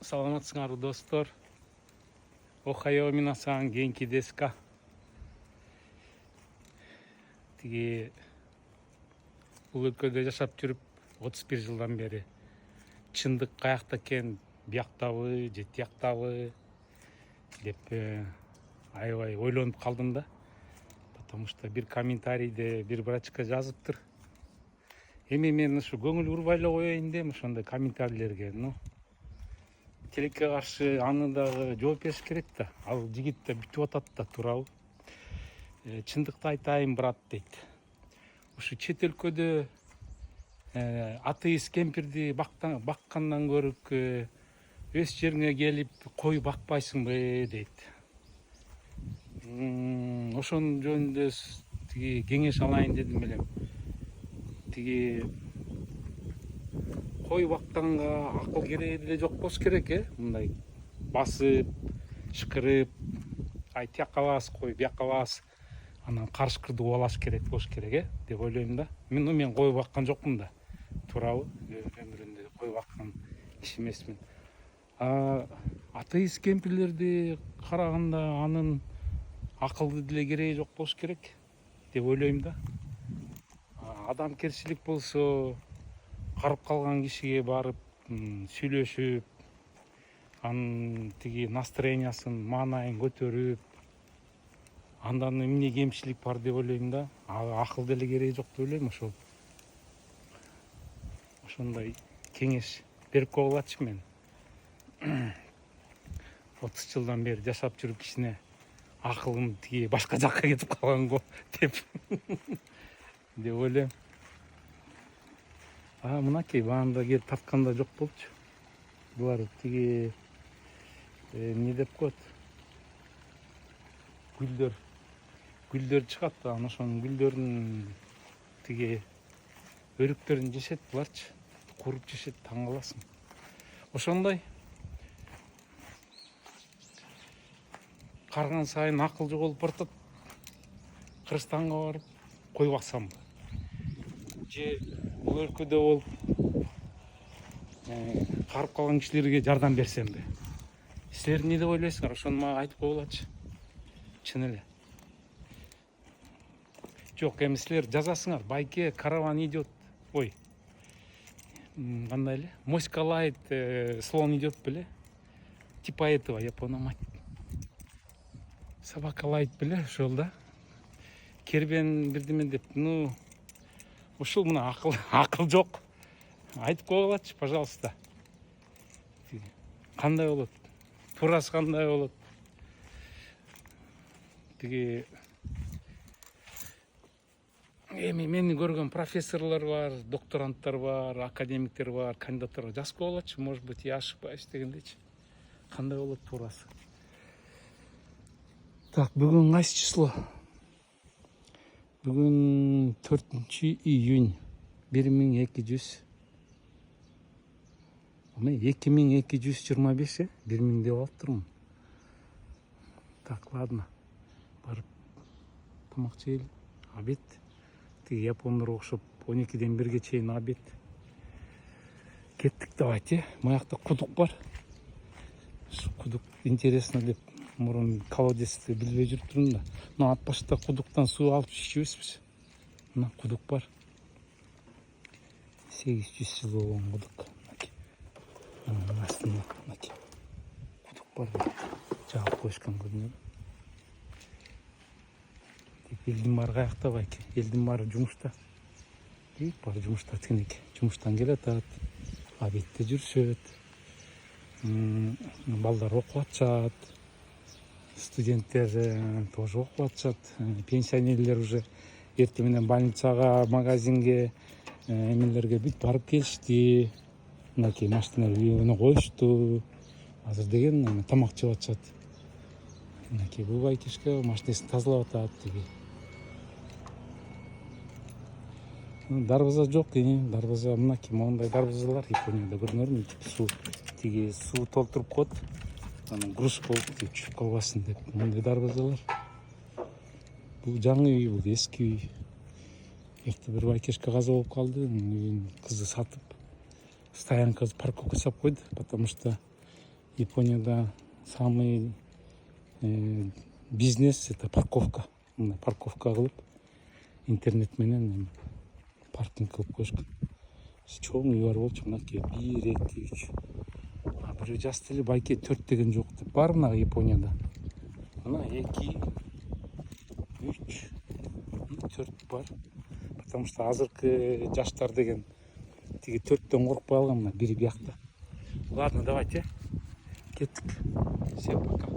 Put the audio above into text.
Саламатсыңарбы достор? Охайо минасан, генки десу ка? Тиги бул өлкөдө жашап жүрүп 31 жылдан бери чындык каякта экен, бияктабы же тияктабы деп аябай ойлонуп калдым да. Потому что бир комментарийде бир врачка жазыптыр. Эми мен ушу көңүл урбай эле коеюн дейм ошондой комментарийлерге. Тилекке каршы аны дагы жооп бериш керек да. Ал жигит да бүтүп атат да, туурабы? Чындыкты айтайын, брат, дейт. Ушу чет өлкөдө атеист кемпирди баккандан көрүп өз жериңе келип кой бакпайсыңбы, дейт. Ошонун жөнүндө тиги кеңеш алайын дедим элем. Тиги кой бакканга акыл кереги деле жок болуш керек, мындай басып, шыкырып, ай тияка бас, кой бияка бас, анан карышкырды убалаш керек болуш керек, деп ойлойм да. Мен кой баккан жокмун да, туурабы? Өмүрүмдө кой баккан киши эмесмин. Атеист кемпирлерди караганда анын акылды деле кереги жок болуш керек деп ойлойм да. Адамгерчилик болсо карып калган кишиге барып сүйлөшүп, анын тиги настроениясын, маанайын көтөрүп, андан эмне кемчилик бар деп ойлойм да. Акыл деле кереги жок деп ойлойм. Ошондой кеңеш берип койгулачы мен. 30 жылдан бери жашап жүрүп кичине акылым тиги башка жакка кетип калган го деп ойлойм. Мынакей баанда келип тартканда жок болчу. Булар тиги эмне деп коет? Гүлдөр чыгат, анан ошонун гүлдөрүнүн тиги өрүктөрүн жешет буларчы. Куруп жешет, таң каласың. Ошондой карган сайын акыл жоголуп баратат. Кыргызстанга барып кой баксамбы? Же бул өлкөдө болуп карып калган кишилерге жардам берсемби? Силер эмне деп ойлойсуңар? Ошону мага айтып койгулачы. Чын эле. Жок, эми силер жазасыңар. Байке караван идет. Ой. Кандай эле? Моська лает, слон идет беле? Типа этого, я понял, мать. Собака лает беле, ошол да? Кербен бирдеме деп, ушул мына акыл жок. Айтып койгулачы, пожалуйста. Кандай болот? Туурасы кандай болот? Тиги эми мени көргөн профессорлор бар, докторанттар бар, академиктер бар, кандидаттар бар. Жазып койгулачы, может быть, я ошибаюсь дегендейчи. Кандай болот туурасы? Так, бүгүн кайсы число? Бүгүн 4-июнь 1200. 2225, 1000 деп алыптырмын. Так, ладно. Барып тамак жейли. Обед. Тиги япондор окшоп 12-ден 1-ге чейин обед. Кеттик, давайте. Маякта кудук бар. Кудук интересно деп мурун колодецти билбей жүрүптүрмүн да. Мына ат башта кудуктан суу алып ичебизбиз. Мына кудук бар. 800 жыл болгон кудук. Астында кудук бар. Жаап коюшкан көрүнөт. Элдин баары каякта байке? Элдин баары жумушта. Баары жумушта тигинеке. Жумуштан келе атат. Обедте жүрүшөт. Балдар окуп атышат. Студенттер тоже окуп атышат. Пенсионерлер уже эртең менен больницага, магазинге, эмелерге бүт барып келишти. Мынакей машиналар үйүнө коюшту. Азыр деген тамак жеп атышат. Мынакей бул байкешке машинесин тазалап атат. Тиги дарбаза жок, дарбаза мынакей моундай дарбазалар Японияда көргөнмүн. Тиги суу толтуруп коет. Анан груз болуп чүп калбасын деп мындай дарбазалар. Бул жаңы үй, бул эски үй. Эрте бир байкешке каза болуп калды. Үйүн кызы сатып стоянка парковка жасап койду, потому что Японияда самый бизнес это парковка. Мына парковка кылып интернет менен паркинг кылып коюшкан. Чоң үй бар болчу, мынакей 1, 2, 3. Бирөө жазды эле байке 4 деген жок деп. Бар мына Японияда. Мына 2, 3 и 4 бар. Потому что азыркы жаштар деген тиги 4төн коркпой алган, мына бири биякта. Ладно, давайте. Кеттик. Всем пока.